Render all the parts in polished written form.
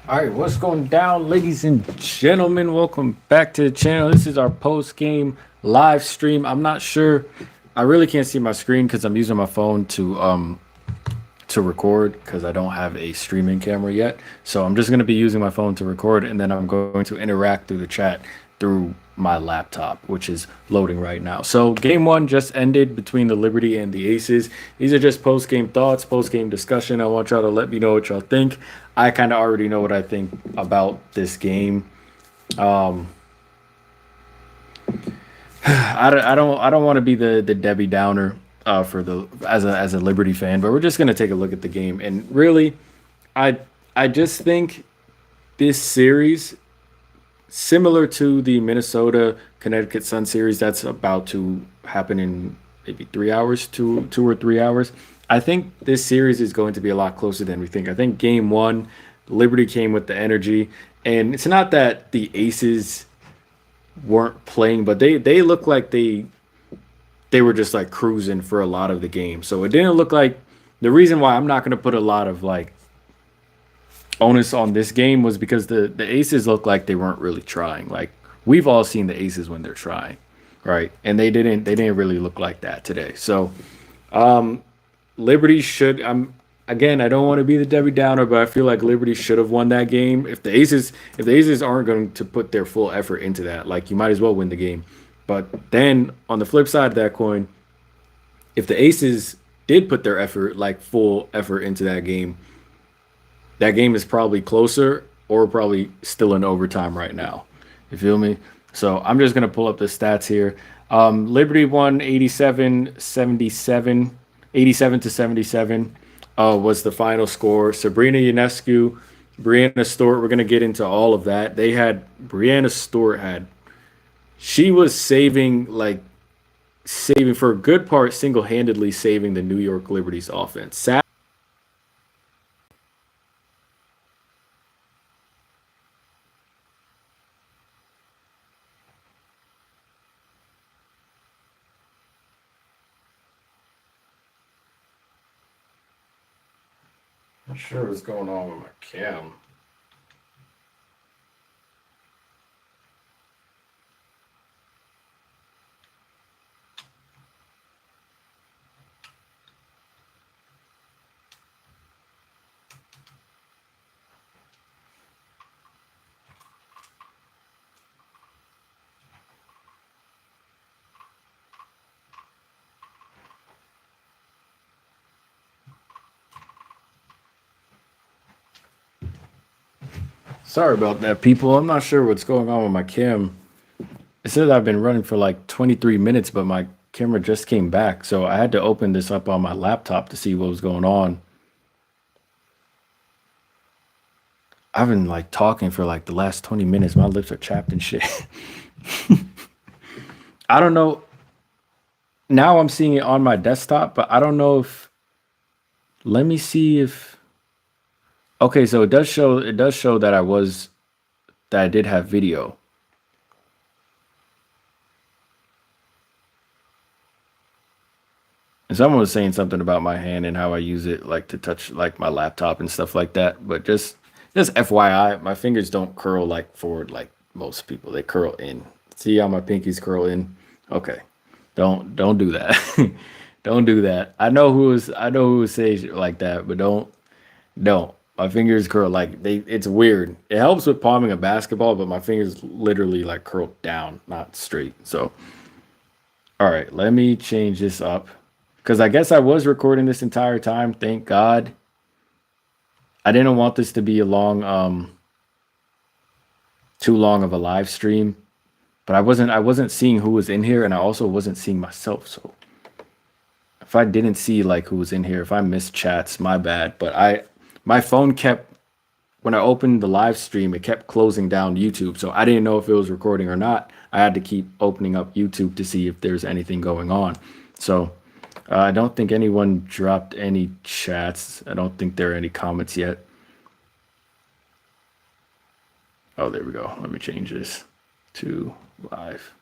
All right, what's going down, ladies and gentlemen? Welcome back to the channel. This is our post game live stream. I'm not sure. I really can't see my screen because I'm using my phone to record because I don't have a streaming camera yet. So I'm just going to be using my phone to record, and then I'm going to interact through the chat through my laptop, which is loading right now. So game one just ended between the Liberty and the Aces. These are just post game thoughts, post game discussion. I want y'all to let me know what y'all think. I kind of already know what I think about this game. Um, I don't want to be the Debbie Downer for the as a Liberty fan, but we're just gonna take a look at the game. And really, I I just think this series, similar to the Minnesota Connecticut Sun series that's about to happen in maybe 3 hours, 2 or 3 hours. I think this series is going to be a lot closer than we think. I think game one, Liberty came with the energy, and it's not that the Aces weren't playing, but they look like they were just like cruising for a lot of the game. So it didn't look like the reason why I'm not going to put a lot of like onus on this game was because the Aces looked like they weren't really trying. Like we've all seen the Aces when they're trying, right? And they didn't really look like that today. So Liberty should. Again, I don't want to be the Debbie Downer, but I feel like Liberty should have won that game. If the Aces aren't going to put their full effort into that, like you might as well win the game. But then on the flip side of that coin, if the Aces did put their effort, like full effort into that game is probably closer or probably still in overtime right now. You feel me? So I'm just gonna pull up the stats here. Liberty won 87-77, 87-77 was the final score. Sabrina Ionescu, Brianna Stewart. We're gonna get into all of that. They had Brianna Stewart had she was saving for a good part, single handedly saving the New York Liberty's offense. Not sure what's going on with my cam. Sorry about that, people. I'm not sure what's going on with my cam. It says I've been running for like 23 minutes, but my camera just came back. So I had to open this up on my laptop to see what was going on. I've been like talking for like the last 20 minutes. My lips are chapped and shit. I don't know. Now I'm seeing it on my desktop, but I don't know if. Let me see if. Okay, so it does show that I did have video. And someone was saying something about my hand and how I use it like to touch like my laptop and stuff like that. But just FYI, my fingers don't curl like forward like most people. They curl in. See how my pinkies curl in? Okay. Don't do that. Don't do that. I know who says like that, but don't. My fingers curl like it's weird. It helps with palming a basketball, but my fingers literally like curl down, not straight. So all right, let me change this up. Because I guess I was recording this entire time. Thank God. I didn't want this to be too long of a live stream. But I wasn't seeing who was in here, and I also wasn't seeing myself. So if I didn't see like who was in here, if I missed chats, my bad. But my phone kept when I opened the live stream, it kept closing down YouTube. So I didn't know if it was recording or not. I had to keep opening up YouTube to see if there's anything going on. So I don't think anyone dropped any chats. I don't think there are any comments yet. Oh, there we go. Let me change this to live.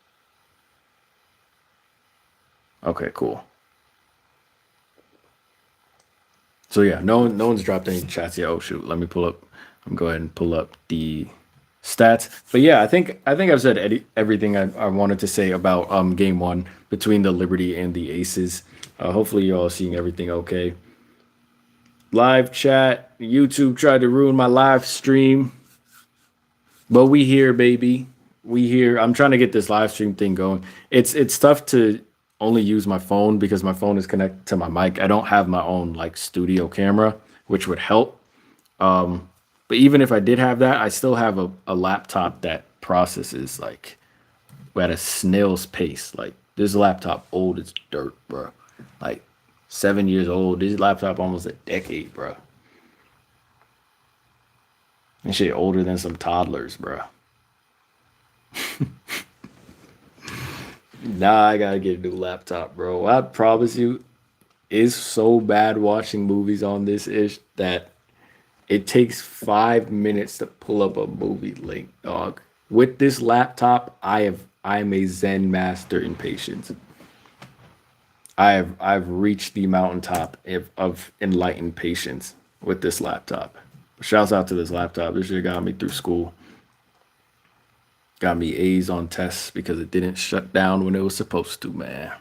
Okay, cool. So yeah, no one's dropped any chats yet. Oh shoot, let me pull up. I'm going and pull up the stats. But yeah, I think I've said everything I wanted to say about game one between the Liberty and the Aces. Hopefully you all seeing everything okay. Live chat. YouTube tried to ruin my live stream, but we here, baby. We here. I'm trying to get this live stream thing going. It's tough to only use my phone because my phone is connected to my mic. I don't have my own like studio camera, which would help. But even if I did have that, I still have a laptop that processes like at a snail's pace. Like this laptop old as dirt, bro. Like 7 years old. This laptop almost a decade, bro. And shit older than some toddlers, bro. Nah, I gotta get a new laptop, bro. I promise you, it's so bad watching movies on this ish that it takes 5 minutes to pull up a movie link, dog. With this laptop, I'm a Zen master in patience. I've reached the mountaintop of enlightened patience with this laptop. Shouts out to this laptop. This shit got me through school. Got me A's on tests because it didn't shut down when it was supposed to, man.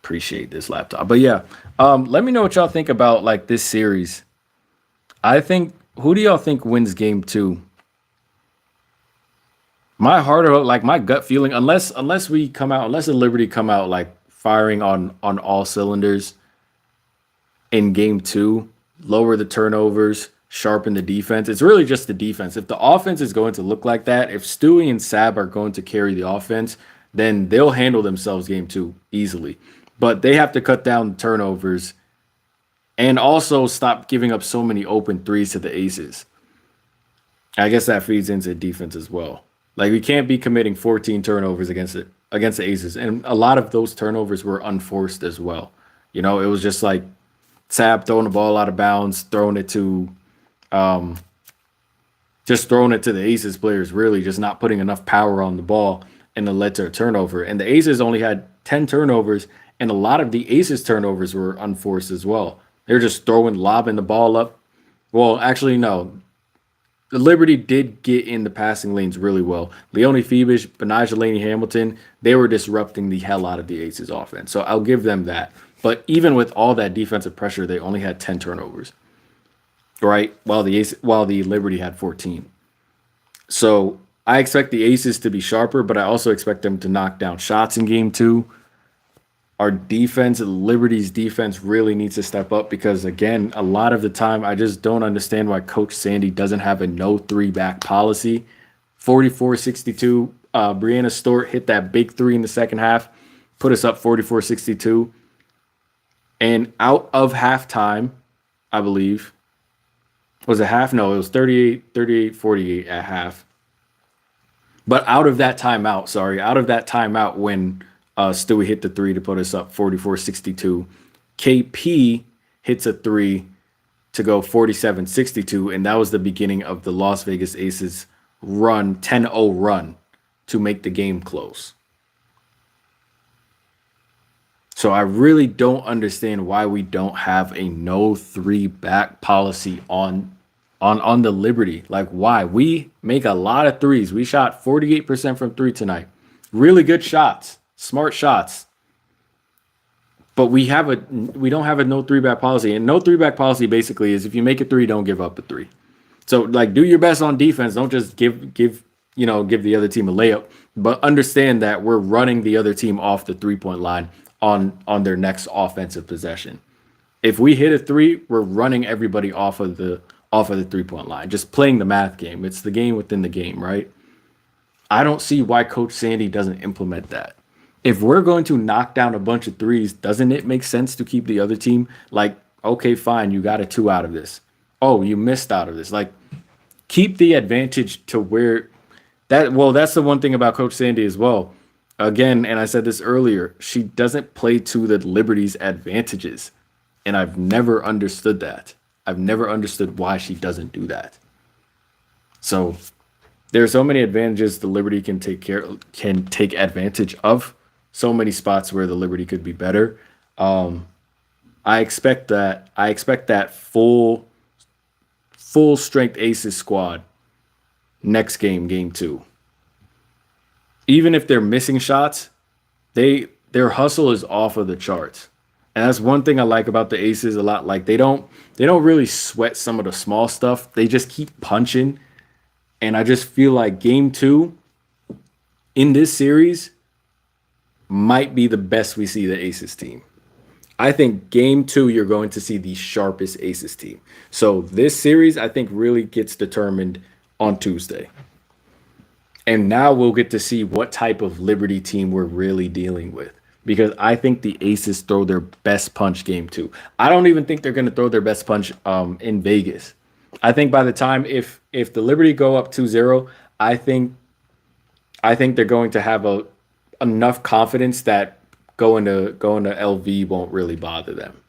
Appreciate this laptop. But yeah, let me know what y'all think about like this series. I think who do y'all think wins game two? My heart or like my gut feeling, unless we come out, unless the Liberty come out like firing on all cylinders in game two, lower the turnovers, sharpen the defense. It's really just the defense. If the offense is going to look like that, if Stewie and Sab are going to carry the offense, then they'll handle themselves game two easily. But they have to cut down turnovers and also stop giving up so many open threes to the aces. I guess that feeds into defense as well. Like we can't be committing 14 turnovers against the aces, and a lot of those turnovers were unforced as well. You know, it was just like Sab throwing the ball out of bounds, um, throwing it to the aces players, really just not putting enough power on the ball, and it led to a turnover. And the aces only had 10 turnovers, and a lot of the aces turnovers were unforced as well. They're just lobbing the ball up. Well, actually, no. The Liberty did get in the passing lanes really well. Leone Phoebus, Benijah Laney Hamilton, they were disrupting the hell out of the Aces offense. So I'll give them that. But even with all that defensive pressure, they only had 10 turnovers, right? While the Liberty had 14. So I expect the Aces to be sharper, but I also expect them to knock down shots in game two. Our defense, Liberty's defense, really needs to step up because, again, a lot of the time, I just don't understand why Coach Sandy doesn't have a no three back policy. 44-62. Brianna Stewart hit that big three in the second half, put us up 44-62. And out of halftime, I believe, was it half? No, it was 38-48 at half. But out of that timeout when Stewie hit the three to put us up 44-62. KP hits a three to go 47-62, and that was the beginning of the Las Vegas Aces run, 10-0 run to make the game close. So I really don't understand why we don't have a no three back policy on the Liberty. Like why? We make a lot of threes. We shot 48% from three tonight. Really good shots. Smart shots. But we don't have a no three back policy. And no three back policy basically is if you make a three, don't give up a three. So like do your best on defense. Don't just give the other team a layup, but understand that we're running the other team off the 3-point line on their next offensive possession. If we hit a three, we're running everybody off of the 3-point line. Just playing the math game. It's the game within the game, right? I don't see why Coach Sandy doesn't implement that. If we're going to knock down a bunch of threes, doesn't it make sense to keep the other team like, okay, fine, you got a two out of this. Oh, you missed out of this. Like, keep the advantage to where that's the one thing about Coach Sandy as well. Again, and I said this earlier, she doesn't play to the Liberty's advantages. And I've never understood that. I've never understood why she doesn't do that. So there are so many advantages the Liberty can take advantage of. So many spots where the Liberty could be better. I expect that full strength Aces squad next game, game two. Even if they're missing shots, their hustle is off of the charts. And that's one thing I like about the Aces a lot. Like they don't really sweat some of the small stuff. They just keep punching. And I just feel like game two in this series might be the best we see the Aces team. I think game two, you're going to see the sharpest Aces team. So this series, I think, really gets determined on Tuesday. And now we'll get to see what type of Liberty team we're really dealing with. Because I think the Aces throw their best punch game two. I don't even think they're going to throw their best punch in Vegas. I think by the time if the Liberty go up 2-0, I think they're going to have enough confidence that going to LV won't really bother them.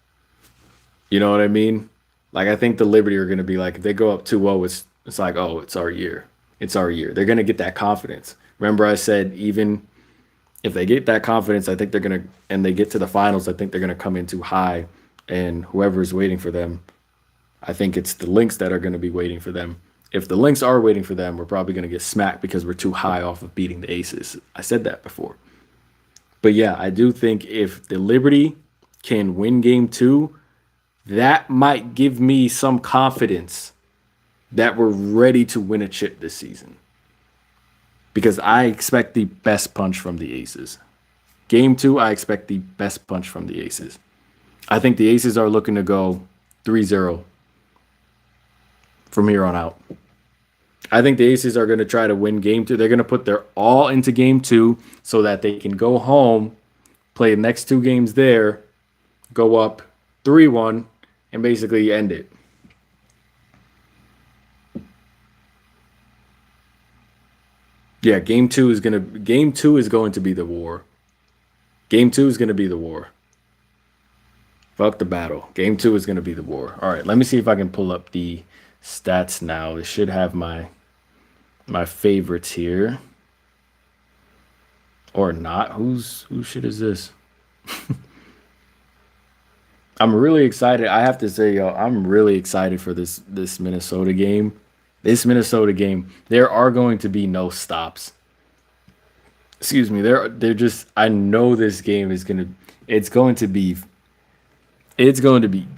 You know what I mean? Like I think the Liberty are going to be like if they go up 2-0, it's like, oh, it's our year. It's our year. They're going to get that confidence. Remember I said even if they get that confidence, I think they're going to and they get to the finals, I think they're going to come in too high and whoever's waiting for them, I think it's the Lynx that are going to be waiting for them. If the Lynx are waiting for them, we're probably going to get smacked because we're too high off of beating the Aces. I said that before. But yeah, I do think if the Liberty can win game two, that might give me some confidence that we're ready to win a chip this season. Because I expect the best punch from the Aces. Game two, I expect the best punch from the Aces. I think the Aces are looking to go 3-0 from here on out. I think the Aces are going to try to win game two. They're going to put their all into game two so that they can go home, play the next two games there, go up 3-1, and basically end it. Yeah, game two is going to be the war. Game two is going to be the war. Fuck the battle. Game two is going to be the war. All right, let me see if I can pull up the stats now. It should have my favorites here. Or not. Whose shit is this? I'm really excited. I have to say, yo, I'm really excited for this Minnesota game. This Minnesota game, there are going to be no stops. Excuse me. They're just I know this game is going to be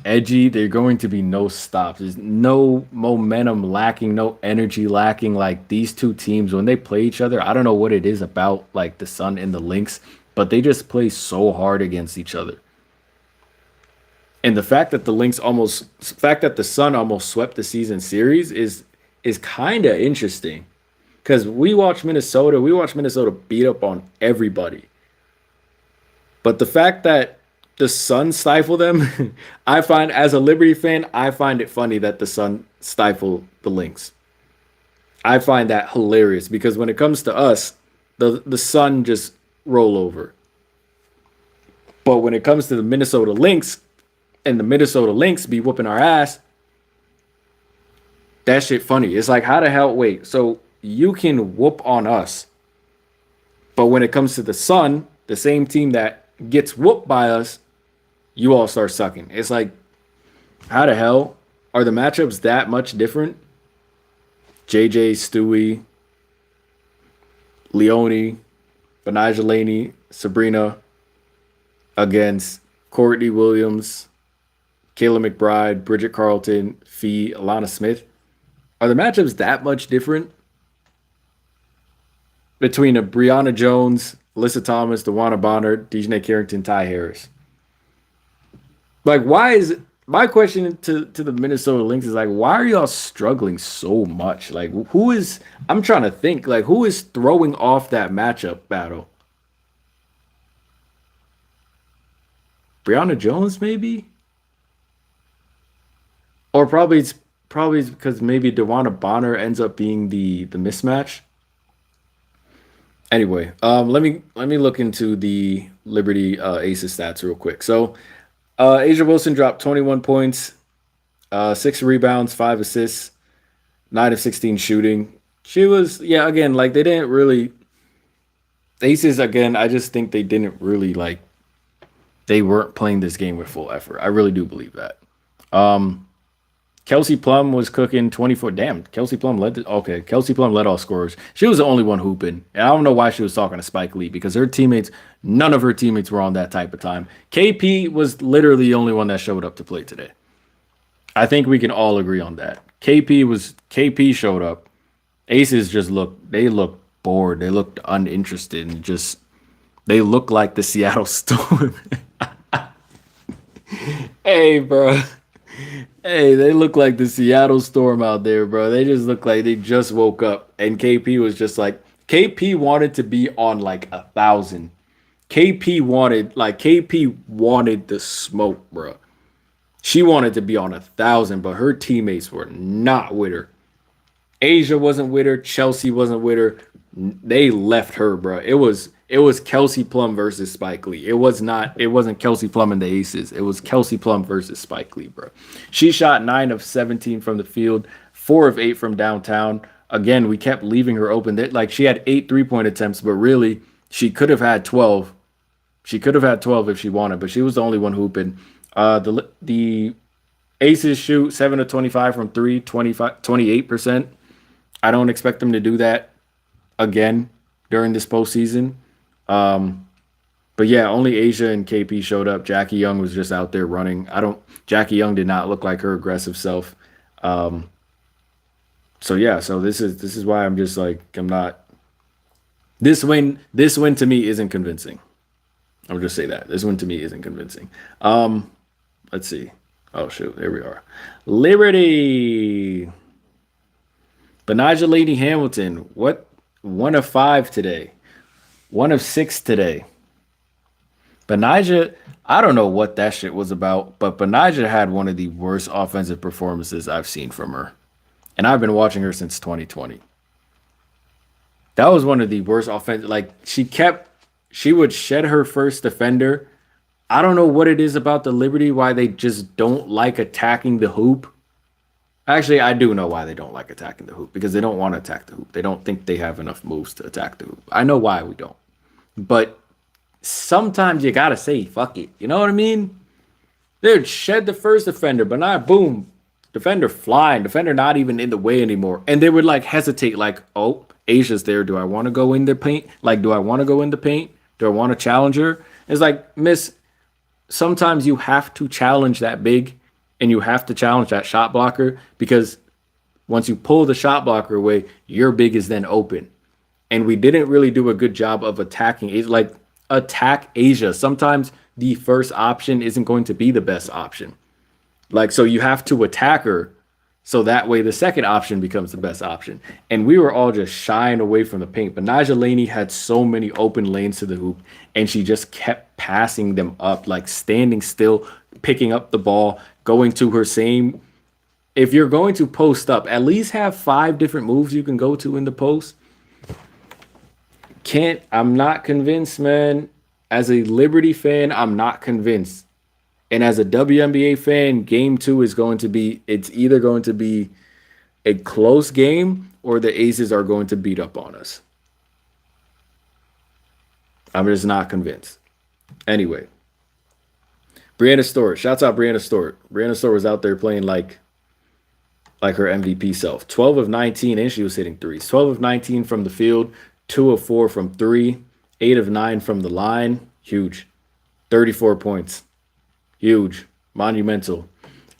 edgy. There's going to be no stops. There's no momentum lacking, no energy lacking. Like these two teams, when they play each other, I don't know what it is about like the Sun and the Lynx, but they just play so hard against each other. And the fact that the Sun almost swept the season series is kind of interesting. Because we watch Minnesota beat up on everybody. But the fact that the Sun stifle them, I find as a Liberty fan, I find it funny that the Sun stifle the Lynx. I find that hilarious because when it comes to us, the Sun just roll over. But when it comes to the Minnesota Lynx and the Minnesota Lynx be whooping our ass, that shit funny. It's like, how the hell, wait, so you can whoop on us, but when it comes to the Sun, the same team that gets whooped by us, you all start sucking. It's like, how the hell are the matchups that much different? JJ, Stewie, Leone, Benija Laney, Sabrina against Courtney Williams, Kayla McBride, Bridget Carlton, Fee, Alana Smith. Are the matchups that much different between a Brianna Jones, Alyssa Thomas, DeWanna Bonner, Dejanay Carrington, Ty Harris? Like, why is it? My question to the Minnesota Lynx is like, why are y'all struggling so much? Like, I'm trying to think, like, who is throwing off that matchup battle? Brianna Jones, maybe? Or probably it's because maybe DeWanna Bonner ends up being the mismatch. Anyway, let me look into the Liberty Aces stats real quick. So Asia Wilson dropped 21 points, 6 rebounds, 5 assists, 9 of 16 shooting. She was, yeah, again, like they didn't really. Aces, again, I just think they didn't really like. They weren't playing this game with full effort. I really do believe that. Kelsey Plum was cooking 24. Damn, Kelsey Plum led. Okay, Kelsey Plum led all scorers. She was the only one hooping, and I don't know why she was talking to Spike Lee because her teammates, none of her teammates were on that type of time. KP was literally the only one that showed up to play today. I think we can all agree on that. KP showed up. Aces just looked bored. They looked uninterested and just they looked like the Seattle Storm. Hey, bro. Hey, they look like the Seattle Storm out there, bro. They just look like they just woke up. And KP was just like, KP wanted to be on like 1,000. KP wanted the smoke, bro. She wanted to be on 1,000, but her teammates were not with her. Asia wasn't with her. Chelsea wasn't with her. They left her, bro. It was Kelsey Plum versus Spike Lee. It wasn't Kelsey Plum and the Aces. It was Kelsey Plum versus Spike Lee, bro. She shot 9 of 17 from the field, 4 of 8 from downtown. Again, we kept leaving her open. Like she had 8 3-point attempts, but really she could have had 12. She could have had 12 if she wanted, but she was the only one hooping. The Aces shoot 7 of 25 from 3, 28%. I don't expect them to do that again during this postseason. But yeah, only Asia and KP showed up. Jackie Young was just out there running. Jackie Young did not look like her aggressive self. So yeah, so this is why I'm just like I'm not this win to me isn't convincing. I'll just say that. This one to me isn't convincing. Let's see. Oh shoot, there we are. Liberty. Benija Lady Hamilton. What 1 of 5 today. 1 of 6 today. Benija, I don't know what that shit was about, but Benija had one of the worst offensive performances I've seen from her. And I've been watching her since 2020. That was one of the worst offensive. Like she would shed her first defender. I don't know what it is about the Liberty, why they just don't like attacking the hoop. Actually, I do know why they don't like attacking the hoop, because they don't want to attack the hoop. They don't think they have enough moves to attack the hoop. I know why we don't. But sometimes you gotta say fuck it. You know what I mean? They'd shed the first defender, but not boom. Defender flying, defender not even in the way anymore. And they would like hesitate, like, oh, Asia's there. Do I want to go in the paint? Like, do I want to go in the paint? Do I want to challenge her? It's like, miss, sometimes you have to challenge that big and you have to challenge that shot blocker, because once you pull the shot blocker away, your big is then open. And we didn't really do a good job of attacking Asia. Like, attack Asia. Sometimes the first option isn't going to be the best option. Like, so you have to attack her so that way the second option becomes the best option. And we were all just shying away from the paint. But Naja Laney had so many open lanes to the hoop, and she just kept passing them up, like standing still, picking up the ball, going to her same. If you're going to post up, at least have 5 different moves you can go to in the post. I'm not convinced, man. As a Liberty fan, I'm not convinced. And as a WNBA fan, game 2 is going to be, it's either going to be a close game or the Aces are going to beat up on us. I'm just not convinced. Anyway, Brianna Stewart. Shouts out Brianna Stewart. Brianna Stewart was out there playing like her MVP self. 12 of 19, and she was hitting threes. 12 of 19 from the field, 2 of 4 from 3, 8 of 9 from the line. Huge. 34 points. Huge. Monumental.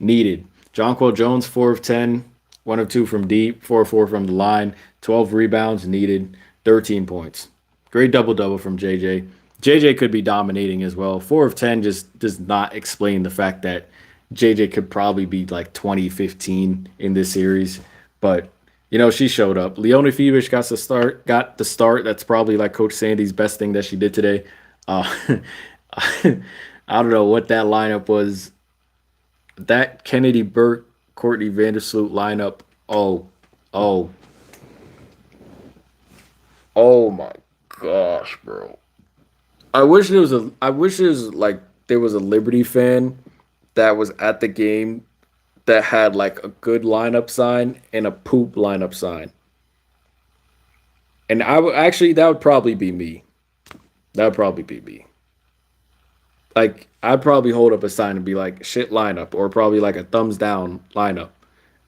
Needed. Jonquel Jones, 4 of 10, 1 of 2 from deep, 4 of 4 from the line, 12 rebounds. Needed. 13 points. Great double-double from JJ. JJ could be dominating as well. 4 of 10 just does not explain the fact that JJ could probably be like 2015 in this series. But, you know, she showed up. Leone Fevish got the start. That's probably like Coach Sandy's best thing that she did today. I don't know what that lineup was. That Kennedy Burke, Courtney Vandersloot lineup. Oh my gosh, bro. I wish there was like there was a Liberty fan that was at the game that had like a good lineup sign and a poop lineup sign. And that would probably be me. That would probably be me. Like, I'd probably hold up a sign and be like, shit lineup, or probably like a thumbs down lineup.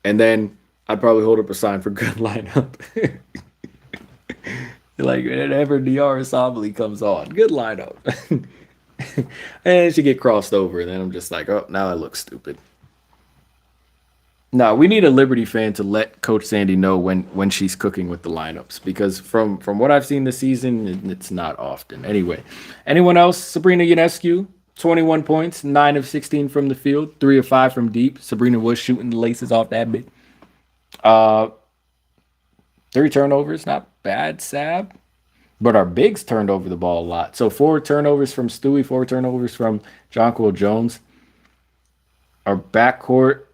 And then I'd probably hold up a sign for good lineup. Like whenever Diarra Sabali comes on, good lineup. And she get crossed over, and then I'm just like, oh, now I look stupid. No, we need a Liberty fan to let Coach Sandy know when she's cooking with the lineups because from what I've seen this season, it's not often. Anyway, anyone else? Sabrina Ionescu, 21 points, 9 of 16 from the field, 3 of 5 from deep. Sabrina was shooting the laces off that bit. Uh, 3 turnovers, not bad, Sab. But our bigs turned over the ball a lot. So 4 turnovers from Stewie, 4 turnovers from Jonquil Jones. Our backcourt,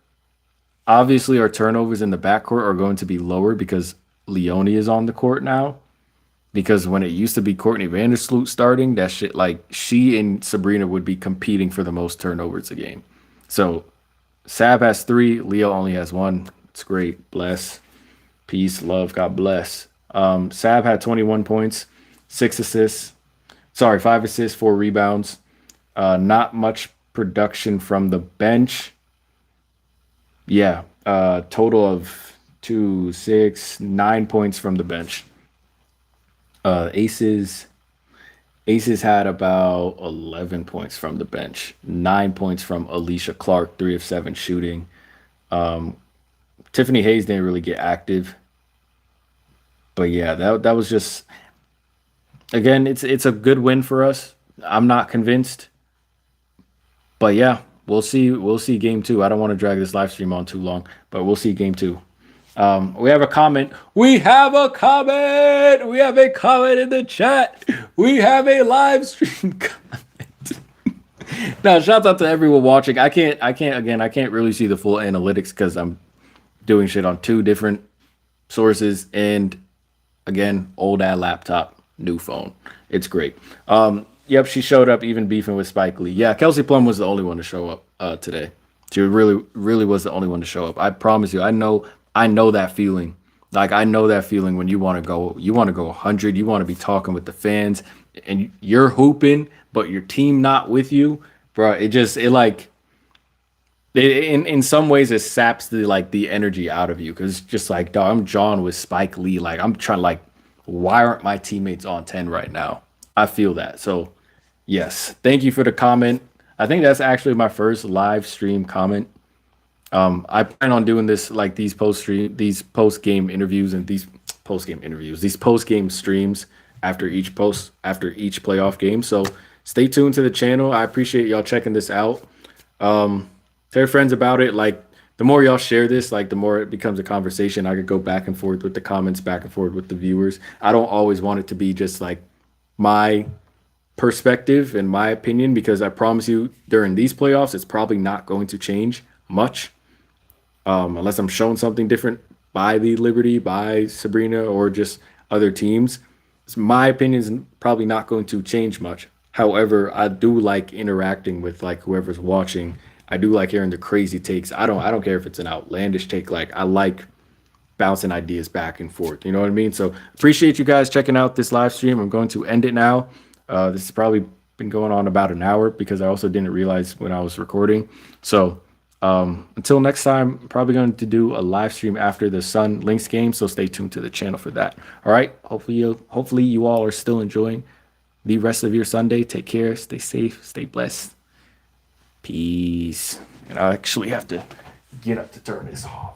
obviously, our turnovers in the backcourt are going to be lower because Leone is on the court now. Because when it used to be Courtney Vandersloot starting, that shit, like, she and Sabrina would be competing for the most turnovers a game. So Sab has 3, Leo only has 1. It's great. Bless. Peace, love, God bless. Sab had 21 points, 6 assists. Sorry, 5 assists, 4 rebounds. Not much production from the bench. Yeah, total of 2, 6, 9 points from the bench. Aces had about 11 points from the bench, 9 points from Alicia Clark, 3 of 7 shooting. Tiffany Hayes didn't really get active, but yeah, that was just again, it's a good win for us. I'm not convinced, but yeah, we'll see. We'll see game two. I don't want to drag this live stream on too long, but we'll see game two. We have a comment. We have a comment. We have a comment in the chat. We have a live stream comment. Now, shout out to everyone watching. I can't really see the full analytics because I'm doing shit on 2 different sources and again, old ad laptop, new phone. It's great. Yep, she showed up even beefing with Spike Lee. Yeah, Kelsey Plum was the only one to show up today. She really was the only one to show up. I promise you. I know that feeling. Like I know that feeling when you want to go 100, you want to be talking with the fans and you're hooping, but your team not with you, bro. In some ways it saps the energy out of you because it's just like, dog, I'm John with Spike Lee. Like I'm trying like, why aren't my teammates on 10 right now? I feel that. So yes, thank you for the comment. I think that's actually my first live stream comment. I plan on doing this like these post game interviews and these post game streams after each playoff game. So stay tuned to the channel. I appreciate y'all checking this out. Tell your friends about it. Like the more y'all share this, like the more it becomes a conversation. I could go back and forth with the comments, back and forth with the viewers. I don't always want it to be just like my perspective and my opinion because I promise you during these playoffs, it's probably not going to change much. Unless I'm showing something different by the Liberty, by Sabrina, or just other teams. So my opinion is probably not going to change much. However, I do like interacting with like whoever's watching. I do like hearing the crazy takes. I don't care if it's an outlandish take. Like I like bouncing ideas back and forth. You know what I mean? So appreciate you guys checking out this live stream. I'm going to end it now. This has probably been going on about an hour because I also didn't realize when I was recording. So until next time, I'm probably going to do a live stream after the Sun Lynx game, so stay tuned to the channel for that. All right. Hopefully you all are still enjoying the rest of your Sunday. Take care. Stay safe. Stay blessed. Peace. And I actually have to get up to turn this off.